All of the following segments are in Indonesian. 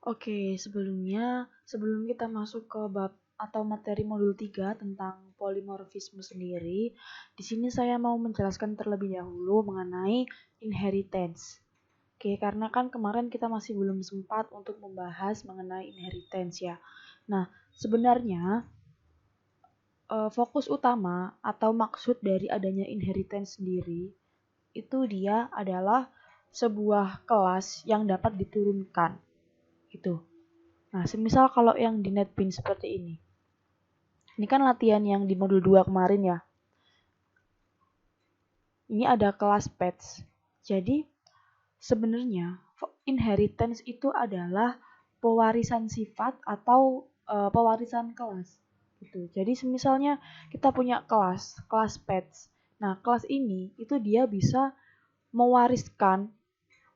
Oke, sebelum kita masuk ke bab atau materi modul 3 tentang polimorfisme sendiri, di sini saya mau menjelaskan terlebih dahulu mengenai inheritance. Oke, karena kan kemarin kita masih belum sempat untuk membahas mengenai inheritance ya. Nah, sebenarnya fokus utama atau maksud dari adanya inheritance sendiri itu dia adalah sebuah kelas yang dapat diturunkan gitu. Nah, semisal kalau yang di NetBeans seperti ini. Ini kan latihan yang di modul 2 kemarin ya. Ini ada kelas pets. Jadi, sebenarnya inheritance itu adalah pewarisan sifat atau pewarisan kelas. Gitu. Jadi, semisalnya kita punya kelas pets. Nah, kelas ini itu dia bisa mewariskan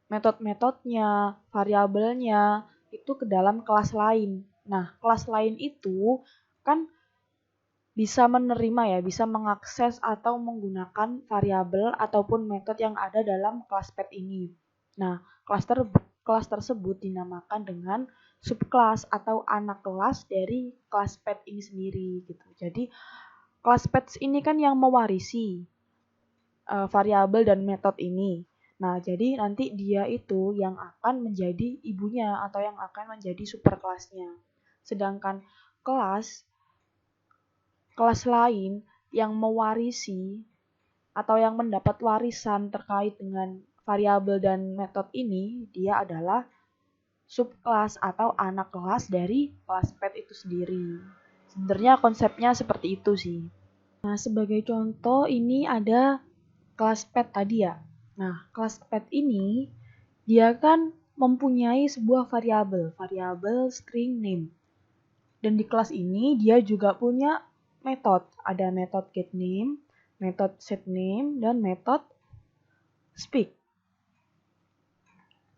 metode-metodenya, variabelnya itu ke dalam kelas lain. Nah, kelas lain itu kan bisa menerima ya, bisa mengakses atau menggunakan variabel ataupun metode yang ada dalam kelas pet ini. Nah, kelas tersebut dinamakan dengan subkelas atau anak kelas dari kelas pet ini sendiri gitu. Jadi, kelas pets ini kan yang mewarisi variabel dan metode ini. Nah, jadi nanti dia itu yang akan menjadi ibunya atau yang akan menjadi superkelasnya. Sedangkan kelas lain yang mewarisi atau yang mendapat warisan terkait dengan variabel dan metode ini, dia adalah subkelas atau anak kelas dari kelas pet itu sendiri. Sebenarnya konsepnya seperti itu sih. Nah, sebagai contoh ini ada kelas pet tadi ya. Nah, kelas pet ini dia kan mempunyai sebuah variabel string name. Dan di kelas ini dia juga punya metode. Ada metode getName, metode setName, dan metode speak.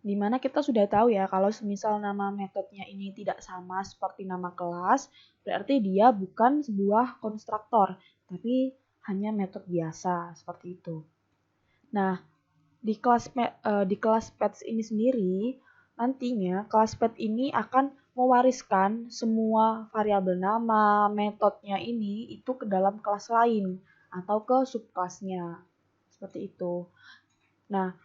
Dimana kita sudah tahu ya kalau semisal nama metodenya ini tidak sama seperti nama kelas, berarti dia bukan sebuah konstruktor, tapi hanya metode biasa seperti itu. Nah, di kelas pets ini sendiri, nantinya kelas pet ini akan mewariskan semua variabel nama, metodenya ini itu ke dalam kelas lain atau ke subkelasnya. Seperti itu. Nah,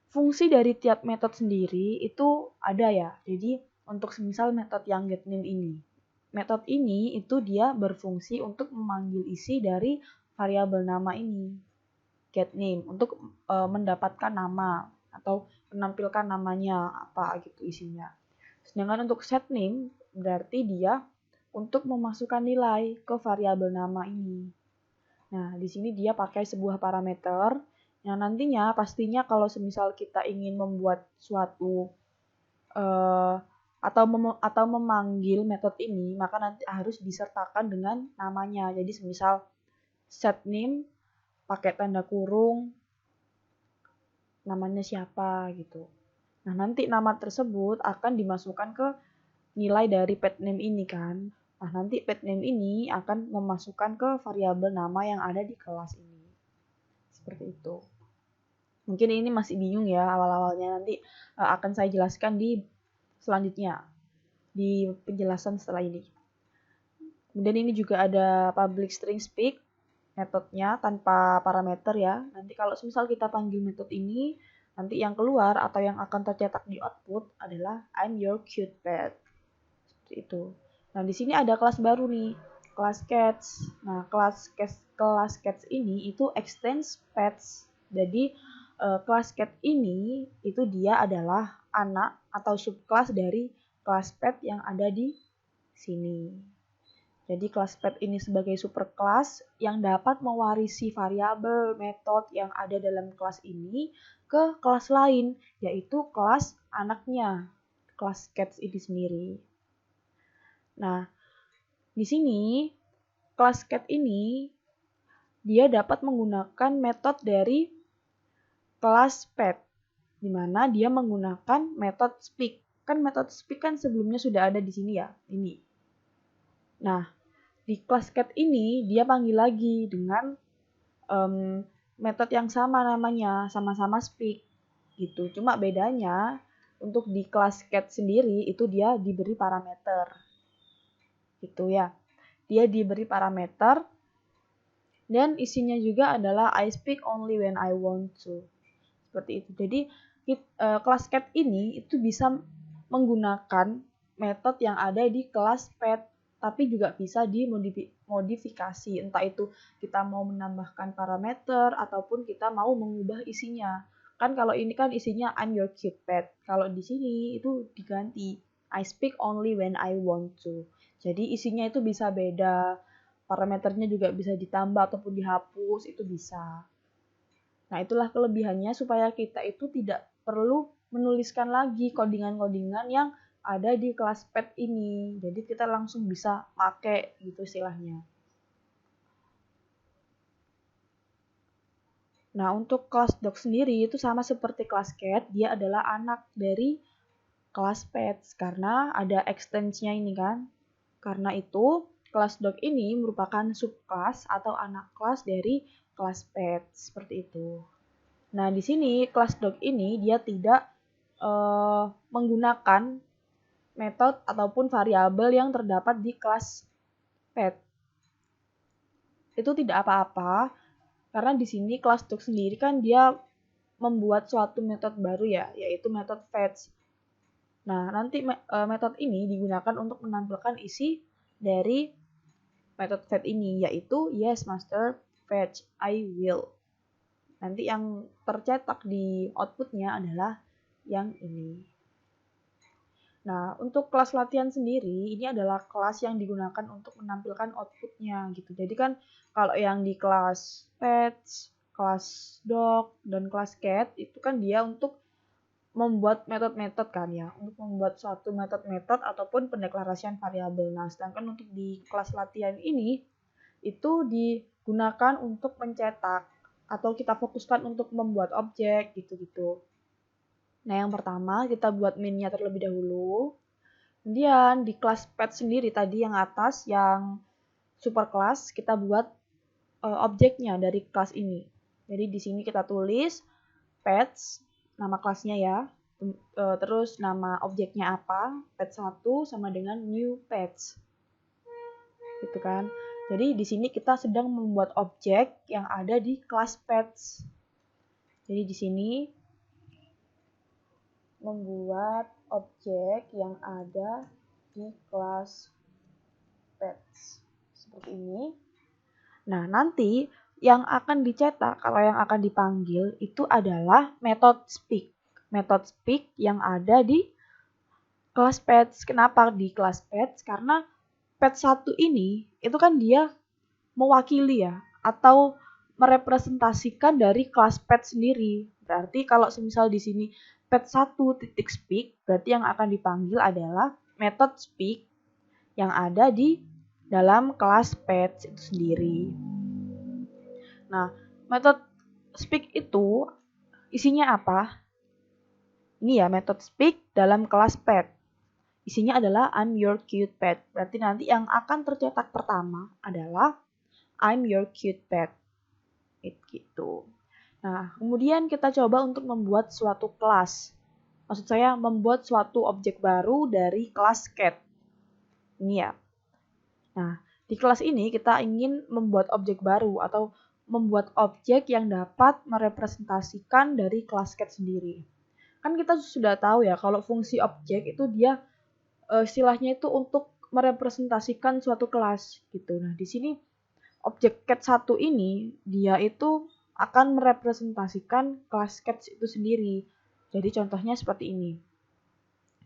fungsi dari tiap metode sendiri itu ada ya. Jadi, untuk semisal metode yang getName ini. Metode ini itu dia berfungsi untuk memanggil isi dari variabel nama ini. GetName untuk mendapatkan nama atau menampilkan namanya apa gitu isinya. Sedangkan untuk setName berarti dia untuk memasukkan nilai ke variabel nama ini. Nah, di sini dia pakai sebuah parameter yang nantinya pastinya kalau semisal kita ingin membuat suatu atau memanggil metode ini, maka nanti harus disertakan dengan namanya. Jadi semisal setName pakai tanda kurung namanya siapa gitu. Nah, nanti nama tersebut akan dimasukkan ke nilai dari pet name ini kan. Nah, nanti pet name ini akan memasukkan ke variabel nama yang ada di kelas ini. Seperti itu. Mungkin ini masih bingung ya awal-awalnya, nanti akan saya jelaskan di selanjutnya di penjelasan setelah ini. Kemudian ini juga ada public string speak metodenya tanpa parameter ya. Nanti kalau misal kita panggil metode ini, nanti yang keluar atau yang akan tercetak di output adalah I'm your cute pet. Seperti itu. Nah, di sini ada kelas baru nih, kelas cats. Nah, kelas cats ini itu extends pets. Jadi kelas cat ini itu dia adalah anak atau subkelas dari kelas pet yang ada di sini. Jadi kelas pet ini sebagai superkelas yang dapat mewarisi variabel metode yang ada dalam kelas ini ke kelas lain, yaitu kelas anaknya, kelas cats ini sendiri. Nah, di sini kelas cat ini dia dapat menggunakan metode dari kelas pet, di mana dia menggunakan metode speak. Kan metode speak kan sebelumnya sudah ada di sini ya, ini. Nah, di kelas cat ini dia panggil lagi dengan metode yang sama namanya, sama-sama speak gitu. Cuma bedanya untuk di kelas cat sendiri itu dia diberi parameter. Gitu ya. Dia diberi parameter dan isinya juga adalah I speak only when I want to. Seperti itu. Jadi kelas cat ini itu bisa menggunakan metode yang ada di kelas pet, tapi juga bisa dimodifikasi. Entah itu kita mau menambahkan parameter ataupun kita mau mengubah isinya. Kan kalau ini kan isinya I'm your cute pet. Kalau di sini itu diganti I speak only when I want to. Jadi isinya itu bisa beda. Parameternya juga bisa ditambah ataupun dihapus, itu bisa. Nah, itulah kelebihannya supaya kita itu tidak perlu menuliskan lagi codingan-codingan yang ada di kelas pet ini. Jadi kita langsung bisa pakai gitu istilahnya. Nah, untuk kelas dog sendiri itu sama seperti kelas cat, dia adalah anak dari kelas pets karena ada extensinya ini kan. Karena itu, kelas dog ini merupakan subkelas atau anak kelas dari kelas pets, seperti itu. Nah, di sini kelas dog ini dia tidak menggunakan metode ataupun variabel yang terdapat di kelas pet. Itu tidak apa-apa, karena di sini kelas dog sendiri kan dia membuat suatu metode baru ya, yaitu metode fetch. Nah, nanti metode ini digunakan untuk menampilkan isi dari metode fetch ini, yaitu yes master fetch I will. Nanti yang tercetak di outputnya adalah yang ini. Nah, untuk kelas latihan sendiri, ini adalah kelas yang digunakan untuk menampilkan outputnya gitu. Jadi kan kalau yang di kelas pets, kelas dog, dan kelas cat, itu kan dia untuk membuat metode-metode kan ya, untuk membuat suatu metode-metode ataupun pendeklarasian variabel. Nah, sedangkan untuk di kelas latihan ini, itu digunakan untuk mencetak, atau kita fokuskan untuk membuat objek gitu-gitu. Nah, yang pertama kita buat main-nya terlebih dahulu. Kemudian di kelas pet sendiri tadi yang atas, yang super kelas, kita buat objeknya dari kelas ini. Jadi di sini kita tulis pets, nama kelasnya ya. Terus nama objeknya apa? Pet 1 sama dengan new pets. Gitu kan. Jadi di sini kita sedang membuat objek yang ada di kelas pets. Jadi di sini membuat objek yang ada di kelas pets seperti ini. Nah, nanti yang akan dicetak, kalau yang akan dipanggil itu adalah method speak. Method speak yang ada di kelas pets. Kenapa di kelas pets? Karena pet 1 ini itu kan dia mewakili ya, atau merepresentasikan dari kelas pet sendiri. Berarti kalau semisal di sini pet 1.speak, berarti yang akan dipanggil adalah method speak yang ada di dalam kelas pet itu sendiri. Nah, method speak itu isinya apa? Ini ya, method speak dalam kelas pet. Isinya adalah I'm your cute pet. Berarti nanti yang akan tercetak pertama adalah I'm your cute pet. Gitu. Nah, kemudian kita coba untuk membuat suatu kelas. Maksud saya membuat suatu objek baru dari kelas cat. Ini ya. Nah, di kelas ini kita ingin membuat objek baru atau membuat objek yang dapat merepresentasikan dari kelas cat sendiri. Kan kita sudah tahu ya kalau fungsi objek itu dia istilahnya itu untuk merepresentasikan suatu kelas gitu. Nah, di sini objek cat 1 ini dia itu akan merepresentasikan kelas cat itu sendiri. Jadi contohnya seperti ini.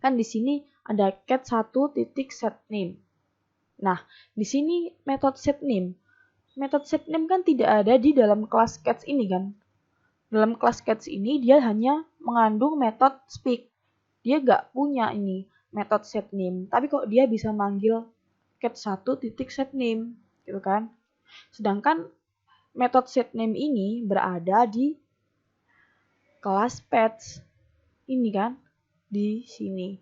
Kan di sini ada cat 1.setName. Nah, di sini metode setName. Metode setName kan tidak ada di dalam kelas cats ini kan. Dalam kelas cats ini dia hanya mengandung metode speak. Dia nggak punya ini metode setName. Tapi kok dia bisa manggil cat 1.setName gitu kan. Sedangkan metode setName ini berada di kelas pets ini kan, di sini.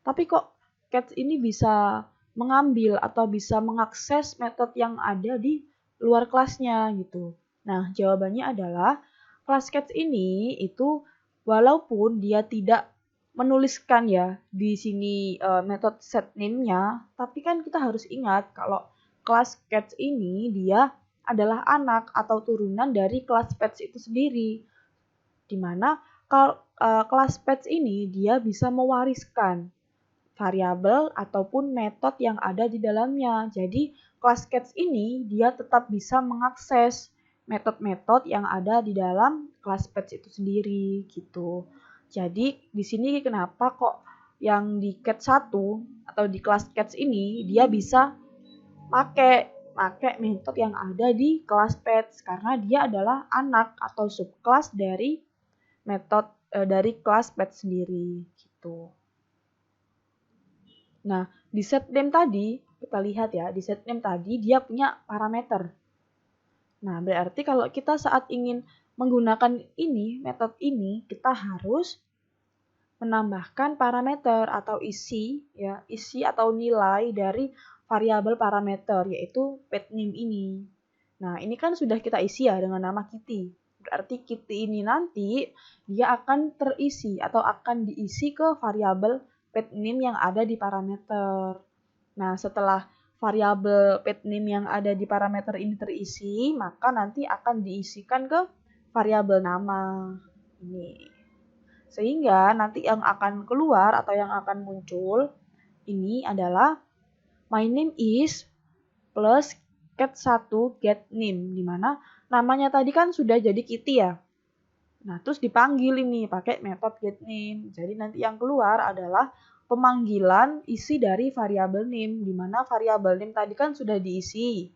Tapi kok cats ini bisa mengambil atau bisa mengakses metode yang ada di luar kelasnya gitu. Nah, jawabannya adalah kelas cats ini itu walaupun dia tidak menuliskan ya di sini metode set name-nya, tapi kan kita harus ingat kalau kelas cats ini dia adalah anak atau turunan dari kelas pets itu sendiri. Dimana kelas pets ini dia bisa mewariskan variabel ataupun metode yang ada di dalamnya. Jadi kelas cats ini dia tetap bisa mengakses metode-metode yang ada di dalam kelas pets itu sendiri gitu. Jadi di sini kenapa kok yang di cat 1 atau di kelas cats ini dia bisa pakai metode yang ada di kelas pets karena dia adalah anak atau subkelas dari metode dari kelas pets sendiri gitu. Nah, di set name tadi, kita lihat ya, di set name tadi dia punya parameter. Nah, berarti kalau kita saat ingin menggunakan ini, metode ini, kita harus menambahkan parameter atau isi atau nilai dari variabel parameter, yaitu pet name ini. Nah, ini kan sudah kita isi ya dengan nama Kitty. Berarti Kitty ini nanti dia akan terisi atau akan diisi ke variabel pet name yang ada di parameter. Nah, setelah variabel pet name yang ada di parameter ini terisi, maka nanti akan diisikan ke variabel nama ini. Sehingga nanti yang akan keluar atau yang akan muncul ini adalah my name is plus cat1 get name, dimana namanya tadi kan sudah jadi Kitty ya. Nah, terus dipanggil ini pakai metode get name. Jadi nanti yang keluar adalah pemanggilan isi dari variabel name, dimana variabel name tadi kan sudah diisi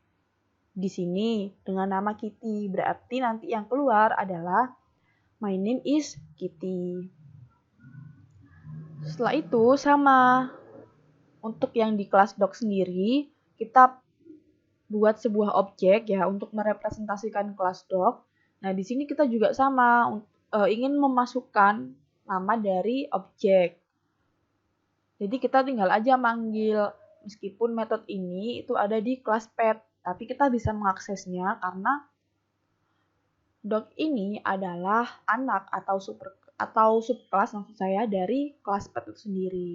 di sini dengan nama Kitty. Berarti nanti yang keluar adalah my name is Kitty. Setelah itu sama untuk yang di kelas doc sendiri, kita buat sebuah objek ya untuk merepresentasikan kelas doc. Nah, di sini kita juga sama ingin memasukkan nama dari objek. Jadi kita tinggal aja manggil meskipun metode ini itu ada di kelas pet, tapi kita bisa mengaksesnya karena doc ini adalah anak atau subkelas maksud saya dari kelas pet itu sendiri.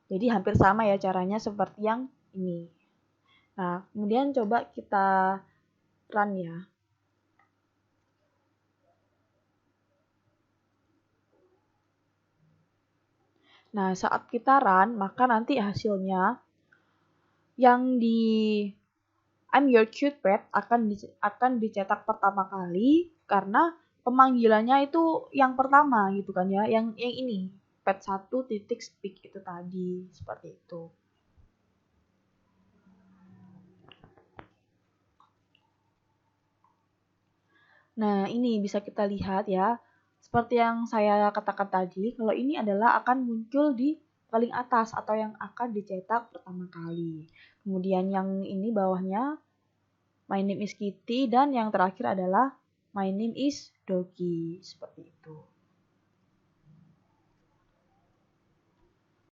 Jadi hampir sama ya caranya seperti yang ini. Nah, kemudian coba kita run ya. Nah, saat kita run, maka nanti hasilnya yang di I'm Your Cute Pet akan dicetak pertama kali karena pemanggilannya itu yang pertama gitu kan ya, yang ini pet1.speak itu tadi, seperti itu. Nah, ini bisa kita lihat ya. Seperti yang saya katakan tadi, kalau ini adalah akan muncul di paling atas atau yang akan dicetak pertama kali. Kemudian yang ini bawahnya my name is Kitty dan yang terakhir adalah my name is Doggy. Seperti itu.